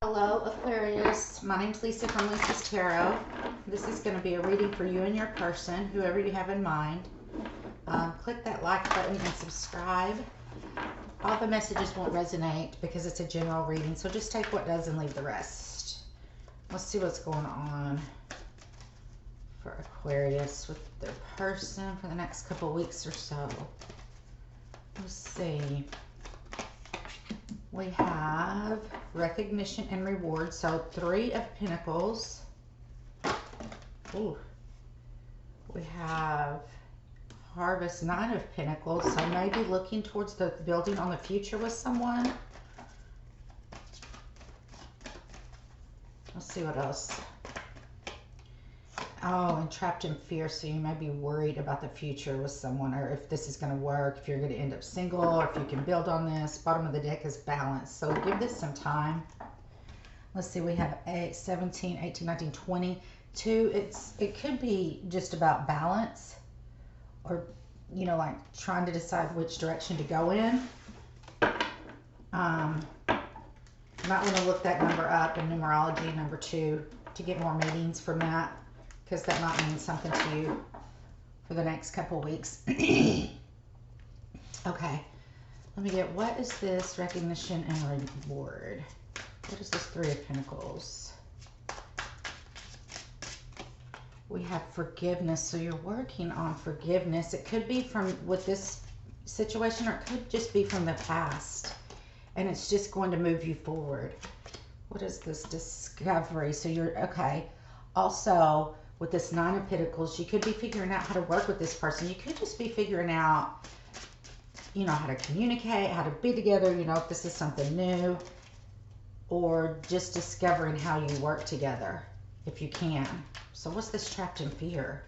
Hello Aquarius, my name's Lisa from Lisa's Tarot. This is going to be a reading for you and your person, whoever you have in mind. Click that like button and subscribe. All the messages won't resonate because it's a general reading, so just take what does and leave the rest. Let's see what's going on for Aquarius with their person for the next couple weeks or so. Let's see. We have recognition and reward. So 3 of Pentacles. Ooh. We have Harvest, 9 of Pentacles. So maybe looking towards the building on the future with someone. Let's see what else. Oh, and trapped in fear. So you may be worried about the future with someone, or if this is going to work, if you're going to end up single, or if you can build on this. Bottom of the deck is balance. So give this some time. Let's see. We have 8, 17, 18, 19, 22. It could be just about balance, or, you know, like trying to decide which direction to go in. You might want to look that number up in numerology, number 2, to get more meanings from that, because that might mean something to you for the next couple weeks. Okay, let me get, what is this recognition and reward? What is this 3 of Pentacles? We have forgiveness, so you're working on forgiveness. It could be from with this situation, or it could just be from the past, and it's just going to move you forward. What is this discovery? So you're, okay, also with this 9 of Pentacles, you could be figuring out how to work with this person. You could just be figuring out, you know, how to communicate, how to be together, you know, if this is something new, or just discovering how you work together, if you can. So what's this trapped in fear?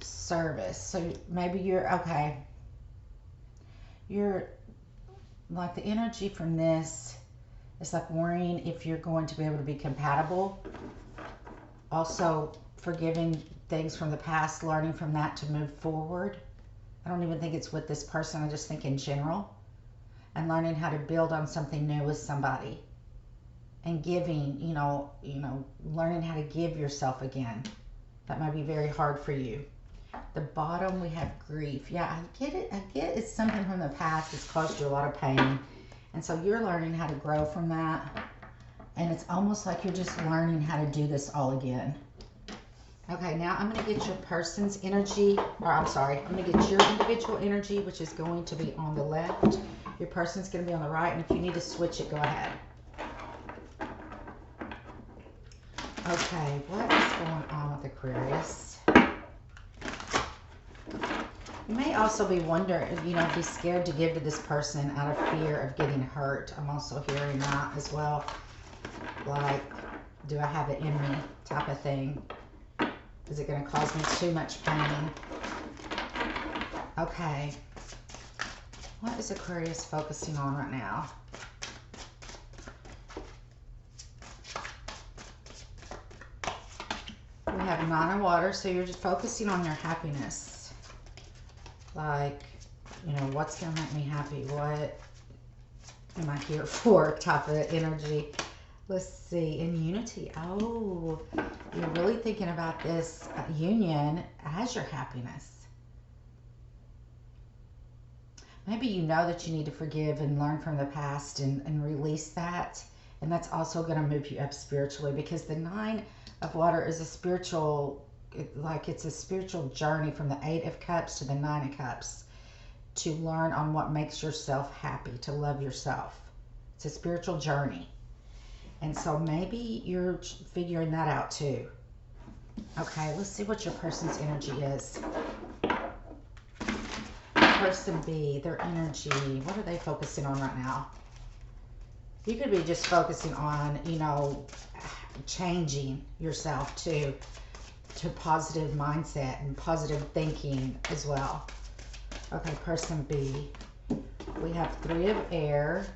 Service. So maybe you're, okay, you're, like, the energy from this is like worrying if you're going to be able to be compatible. Also, forgiving things from the past, learning from that to move forward. I don't even think it's with this person. I just think in general. And learning how to build on something new with somebody. And giving, you know, learning how to give yourself again. That might be very hard for you. The bottom, we have grief. Yeah, I get it. I get it's something from the past that's caused you a lot of pain. And so you're learning how to grow from that. And it's almost like you're just learning how to do this all again. Okay, now I'm going to get your person's energy, or I'm sorry, I'm going to get your individual energy, which is going to be on the left. Your person's going to be on the right, and if you need to switch it, go ahead. Okay, what is going on with Aquarius? You may also be wondering, you know, be scared to give to this person out of fear of getting hurt. I'm also hearing that as well. Like, do I have it in me type of thing? Is it going to cause me too much pain? Okay. What is Aquarius focusing on right now? We have 9 of water, so you're just focusing on your happiness. Like, you know, what's going to make me happy? What am I here for type of energy. Let's see, in unity. Oh, you're really thinking about this union as your happiness. Maybe you know that you need to forgive and learn from the past and release that. And that's also going to move you up spiritually, because the 9 of water is a spiritual, like it's a spiritual journey from the 8 of Cups to the 9 of Cups, to learn on what makes yourself happy, to love yourself. It's a spiritual journey. And so maybe you're figuring that out too. Okay, let's see what your person's energy is. Person B, their energy, what are they focusing on right now? You could be just focusing on, you know, changing yourself to positive mindset and positive thinking as well. Okay, person B. We have 3 of air.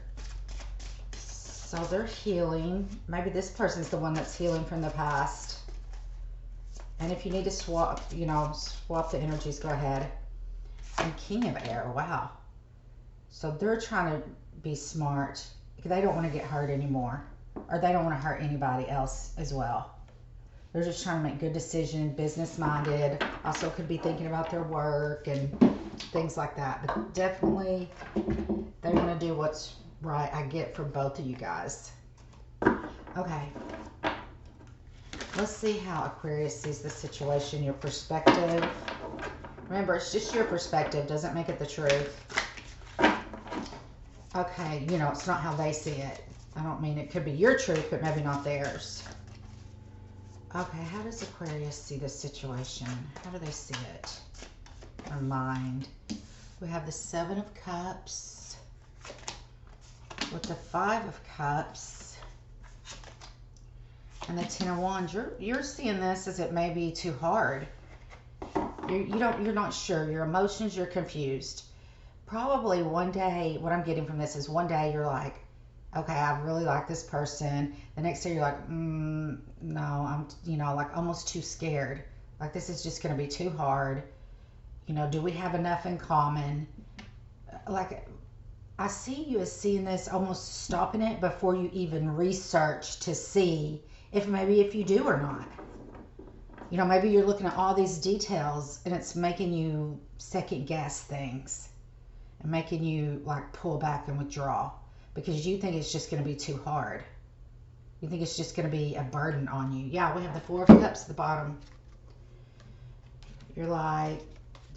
So they're healing. Maybe this person's the one that's healing from the past. And if you need to swap, you know, swap the energies, go ahead. And King of Air, wow. So they're trying to be smart. They don't want to get hurt anymore. or they don't want to hurt anybody else as well. They're just trying to make good decisions, business-minded. Also could be thinking about their work and things like that. But definitely they want to do what's right. I get for both of you guys. Okay. Let's see how Aquarius sees the situation, your perspective. Remember, it's just your perspective. Doesn't make it the truth. Okay, you know, it's not how they see it. I don't mean it could be your truth, but maybe not theirs. Okay, how does Aquarius see this situation? How do they see it? Their mind. We have the Seven of Cups with the Five of Cups and the Ten of Wands. You're seeing this as it may be too hard. You're not sure. Your emotions, you're confused. Probably one day, what I'm getting from this is one day you're like, okay, I really like this person. The next day you're like, no, I'm, like almost too scared. Like this is just going to be too hard. Do we have enough in common? Like, I see you as seeing this, almost stopping it before you even research to see if you do or not. Maybe you're looking at all these details and it's making you second guess things and making you like pull back and withdraw because you think it's just going to be too hard. You think it's just going to be a burden on you. Yeah, we have the Four of Cups at the bottom. You're like,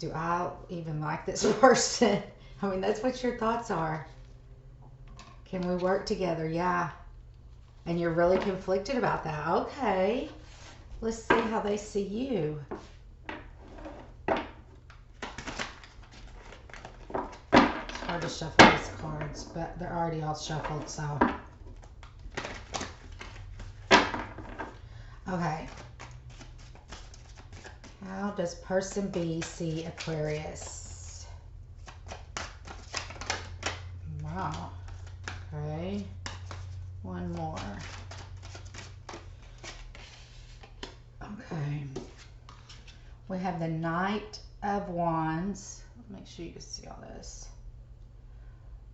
do I even like this person? I mean, that's what your thoughts are. Can we work together? Yeah. And you're really conflicted about that. Okay. Let's see how they see you. It's hard to shuffle these cards, but they're already all shuffled, so. Okay. How does person B see Aquarius? Wow. Okay. One more. Okay. We have the Knight of Wands. Make sure you can see all this.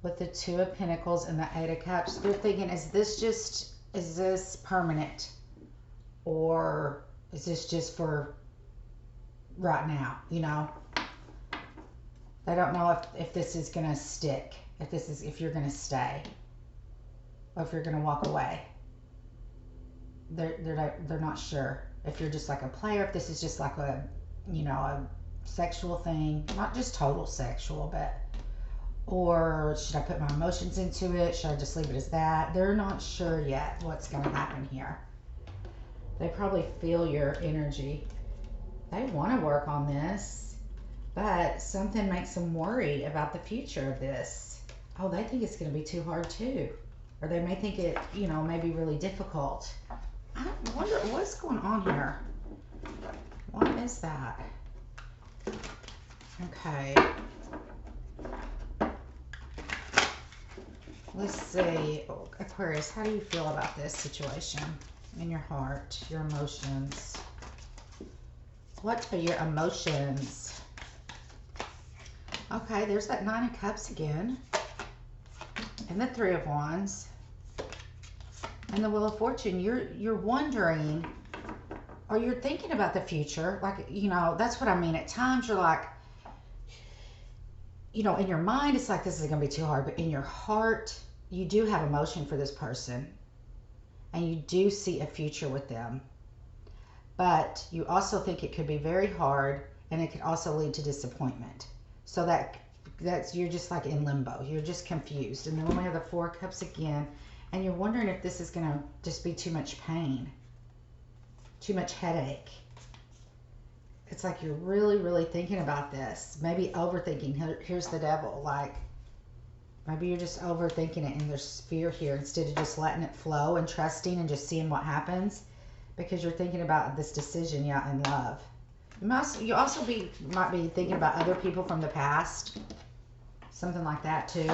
With the Two of Pentacles and the Eight of Cups. They're thinking, is this permanent? Or is this just for right now? They don't know if this is going to stick. If you're going to stay. Or if you're going to walk away. They're not sure. If you're just like a player, if this is just like a sexual thing, not just total sexual, but, or should I put my emotions into it? Should I just leave it as that? They're not sure yet what's going to happen here. They probably feel your energy. They want to work on this, but something makes them worry about the future of this. Oh, they think it's going to be too hard too. Or they may think it, may be really difficult. I wonder what's going on here. What is that? Okay. Let's see. Oh, Aquarius, how do you feel about this situation in your heart, your emotions? What are your emotions? Okay, there's that Nine of Cups again. And the Three of Wands. And the Wheel of Fortune. You're wondering, or you're thinking about the future. Like, that's what I mean. At times you're like, in your mind it's like this is going to be too hard. But in your heart, you do have emotion for this person. And you do see a future with them. But you also think it could be very hard. And it could also lead to disappointment. So that's you're just like in limbo. You're just confused. And then we have the Four of Cups again. And you're wondering if this is going to just be too much pain. Too much headache. It's like you're really, really thinking about this. Maybe overthinking. Here's the devil. Like, maybe you're just overthinking it and there's fear here instead of just letting it flow and trusting and just seeing what happens. Because you're thinking about this decision, yeah, in love. You also might be thinking about other people from the past. Something like that too.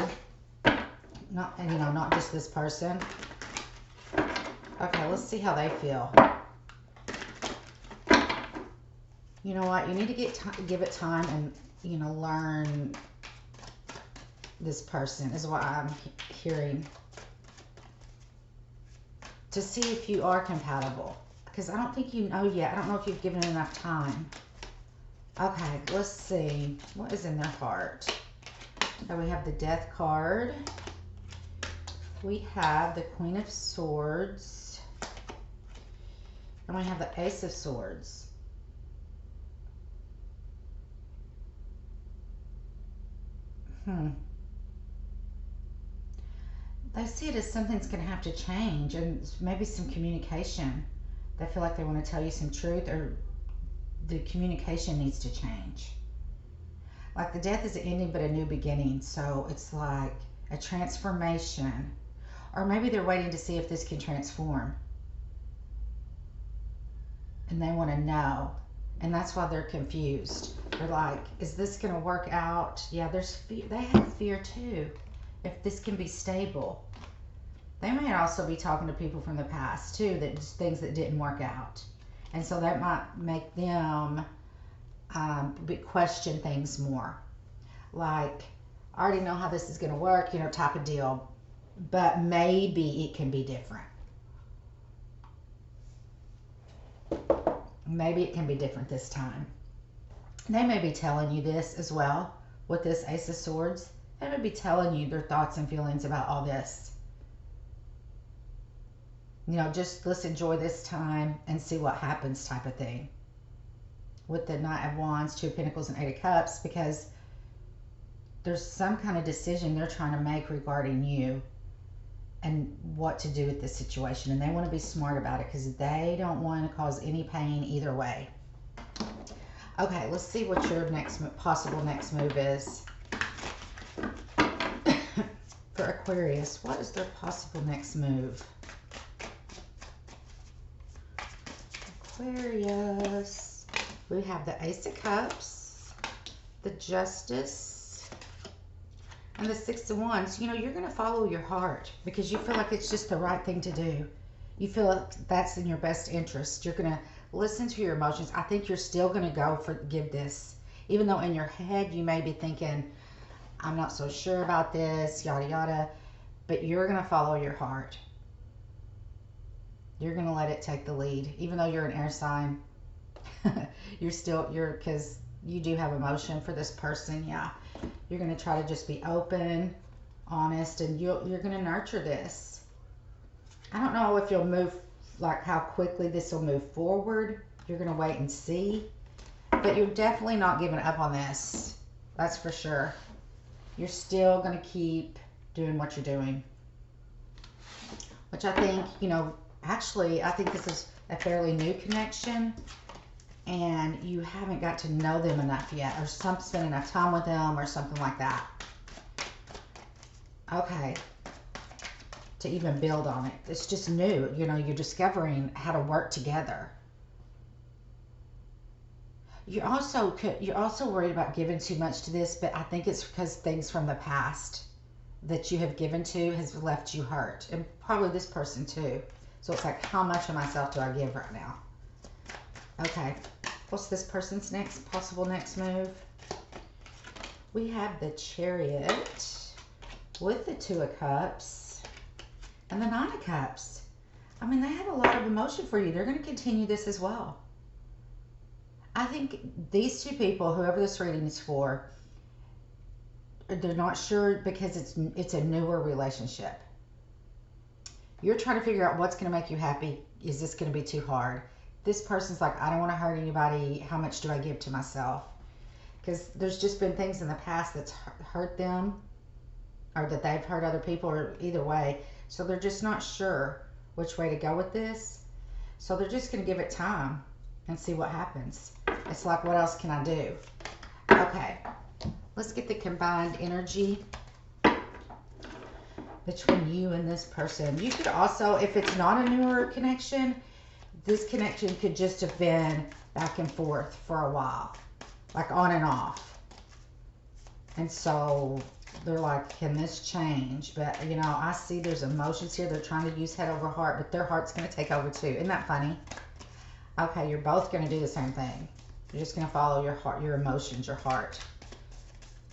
Not just this person. Okay, let's see how they feel. You know what? You need to give it time and, learn this person is what I'm hearing. to see if you are compatible. Because I don't think you know yet. I don't know if you've given it enough time. Okay, let's see. What is in their heart? So we have the Death card. We have the Queen of Swords. And we have the Ace of Swords. They see it as something's going to have to change, and maybe some communication. They feel like they want to tell you some truth, or the communication needs to change. Like the Death is an ending but a new beginning, so it's like a transformation. Or maybe they're waiting to see if this can transform, and they want to know, and that's why they're confused. They're like, is this going to work out? Yeah, there's fear. They have fear too, if this can be stable. They may also be talking to people from the past too, that just things that didn't work out, and so that might make them question things more. Like, I already know how this is going to work, you know, type of deal, but maybe it can be different. Maybe it can be different this time. They may be telling you this as well with this Ace of Swords. They may be telling you their thoughts and feelings about all this. You know, just let's enjoy this time and see what happens type of thing. With the Knight of Wands, Two of Pentacles, and Eight of Cups, because there's some kind of decision they're trying to make regarding you and what to do with this situation. And they want to be smart about it because they don't want to cause any pain either way. Okay, let's see what your possible next move is. For Aquarius, what is their possible next move? Aquarius, we have the Ace of Cups, the Justice, and the Six of Wands. You know, you're going to follow your heart because you feel like it's just the right thing to do. You feel like that's in your best interest. You're going to listen to your emotions. I think you're still going to go forgive this, even though in your head you may be thinking, I'm not so sure about this, yada yada, but you're going to follow your heart. You're going to let it take the lead, even though you're an air sign. Because you do have emotion for this person. Yeah, you're going to try to just be open, honest, and you're going to nurture this. I don't know if you'll move, like how quickly this will move forward. You're going to wait and see, but you're definitely not giving up on this. That's for sure. You're still going to keep doing what you're doing, which I think, you know, actually, I think this is a fairly new connection, and you haven't got to know them enough yet, or spend enough time with them, or something like that. Okay. To even build on it. It's just new. You know, you're discovering how to work together. You're also worried about giving too much to this, but I think it's because things from the past that you have given to has left you hurt, and probably this person too. So it's like, how much of myself do I give right now? Okay, what's this person's possible next move? We have the Chariot with the Two of Cups and the Nine of Cups. I mean, they have a lot of emotion for you. They're going to continue this as well. I think these two people, whoever this reading is for, they're not sure because it's a newer relationship. You're trying to figure out what's going to make you happy. Is this going to be too hard? This person's like, I don't want to hurt anybody. How much do I give to myself? Because there's just been things in the past that's hurt them, or that they've hurt other people, or either way. So they're just not sure which way to go with this. So they're just going to give it time and see what happens. It's like, what else can I do? Okay, let's get the combined energy between you and this person. You could also, if it's not a newer connection, this connection could just have been back and forth for a while, like on and off. And so they're like, can this change? But, you know, I see there's emotions here. They're trying to use head over heart, but their heart's going to take over too. Isn't that funny? Okay, you're both going to do the same thing. You're just going to follow your heart, your emotions, your heart.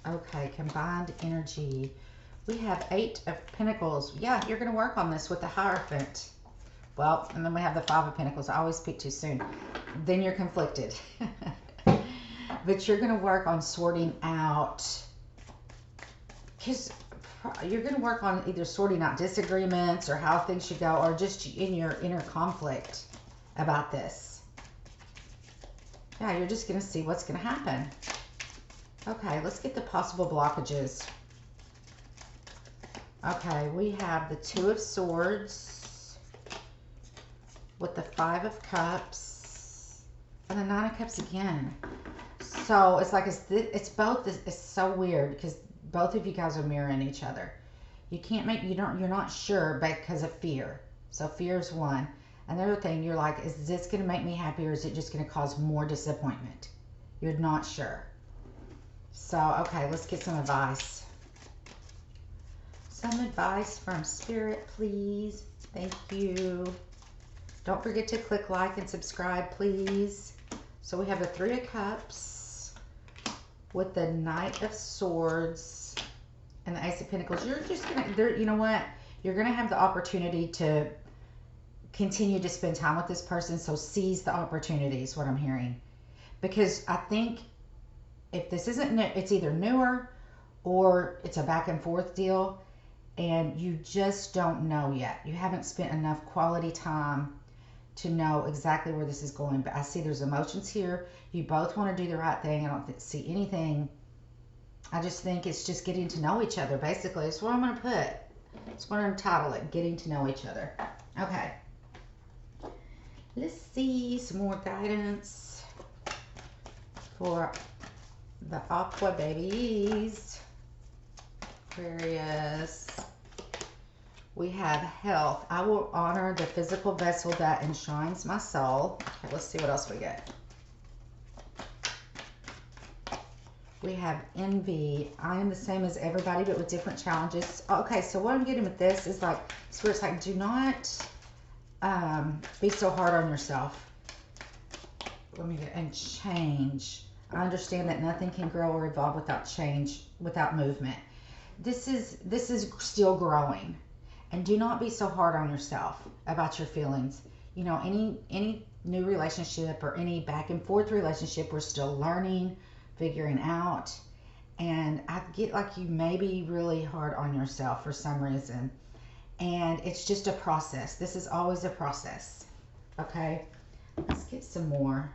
Okay, combined energy. We have Eight of Pentacles. Yeah, you're going to work on this with the Hierophant. Well, and then we have the Five of Pentacles. I always speak too soon. Then you're conflicted. But you're going to work on sorting out, because you're going to work on either sorting out disagreements or how things should go, or just in your inner conflict about this. Yeah, you're just going to see what's going to happen. Okay, let's get the possible blockages. Okay, we have the Two of Swords with the Five of Cups and the Nine of Cups again. So it's like it's both. It's so weird because both of you guys are mirroring each other. You can't make, you're not sure because of fear. So fear is one. Another thing, you're like, is this going to make me happy, or is it just going to cause more disappointment? You're not sure. So, okay, let's get some advice. Some advice from Spirit, please. Thank you. Don't forget to click like and subscribe, please. So we have the Three of Cups with the Knight of Swords and the Ace of Pentacles. You're just going to, you know what? You're going to have the opportunity to continue to spend time with this person. So seize the opportunities, what I'm hearing. Because I think if this isn't new, it's either newer or it's a back and forth deal and you just don't know yet. You haven't spent enough quality time to know exactly where this is going. But I see there's emotions here. You both want to do the right thing. I don't see anything. I just think it's just getting to know each other, basically. That's what I'm going to put. That's what I'm going to title it, Getting to Know Each Other. Okay. Let's see some more guidance for the Aqua babies. Aquarius. We have health. I will honor the physical vessel that enshrines my soul. Okay, let's see what else we get. We have envy. I am the same as everybody, but with different challenges. Okay, so what I'm getting with this is like, Spirit's like, do not be so hard on yourself. Let me get, and change. I understand that nothing can grow or evolve without change, without movement. This is still growing. And do not be so hard on yourself about your feelings. You know, any new relationship or any back and forth relationship, we're still learning, figuring out. And I get like you may be really hard on yourself for some reason. And it's just a process. This is always a process. Okay? Let's get some more.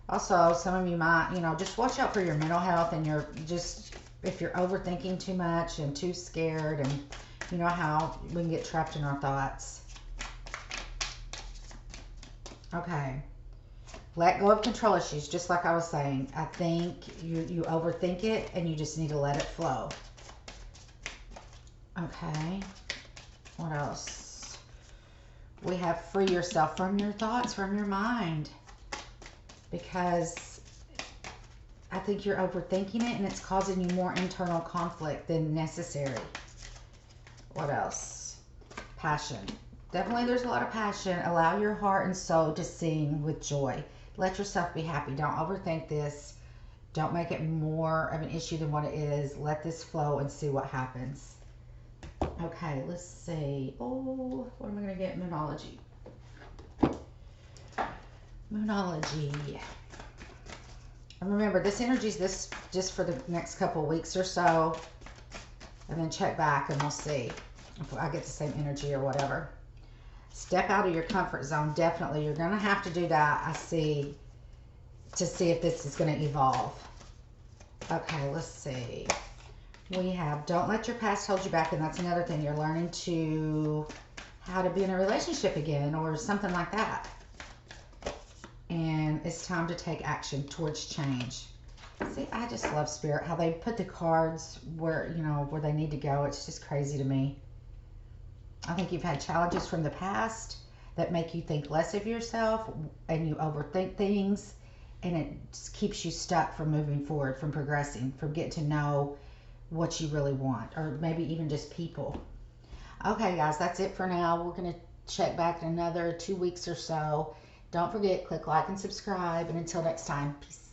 Also, some of you might, you know, just watch out for your mental health and your just, if you're overthinking too much and too scared, and you know how we can get trapped in our thoughts. Okay. Let go of control issues, just like I was saying. I think you overthink it and you just need to let it flow. Okay. What else? We have free yourself from your thoughts, from your mind. Because I think you're overthinking it and it's causing you more internal conflict than necessary. What else? Passion. Definitely there's a lot of passion. Allow your heart and soul to sing with joy. Let yourself be happy. Don't overthink this. Don't make it more of an issue than what it is. Let this flow and see what happens. Okay, let's see. Oh, what am I going to get? Moonology. Moonology. And remember, this energy is just for the next couple of weeks or so. And then check back and we'll see if I get the same energy or whatever. Step out of your comfort zone. Definitely. You're going to have to do that, I see, to see if this is going to evolve. Okay, let's see. We have don't let your past hold you back. And that's another thing. You're learning how to be in a relationship again or something like that. And it's time to take action towards change. See, I just love Spirit, how they put the cards where, you know, where they need to go. It's just crazy to me. I think you've had challenges from the past that make you think less of yourself and you overthink things, and it just keeps you stuck from moving forward, from progressing, from getting to know what you really want, or maybe even just people. Okay, guys, that's it for now. We're going to check back in another 2 weeks or so. Don't forget, click like and subscribe. And until next time, peace.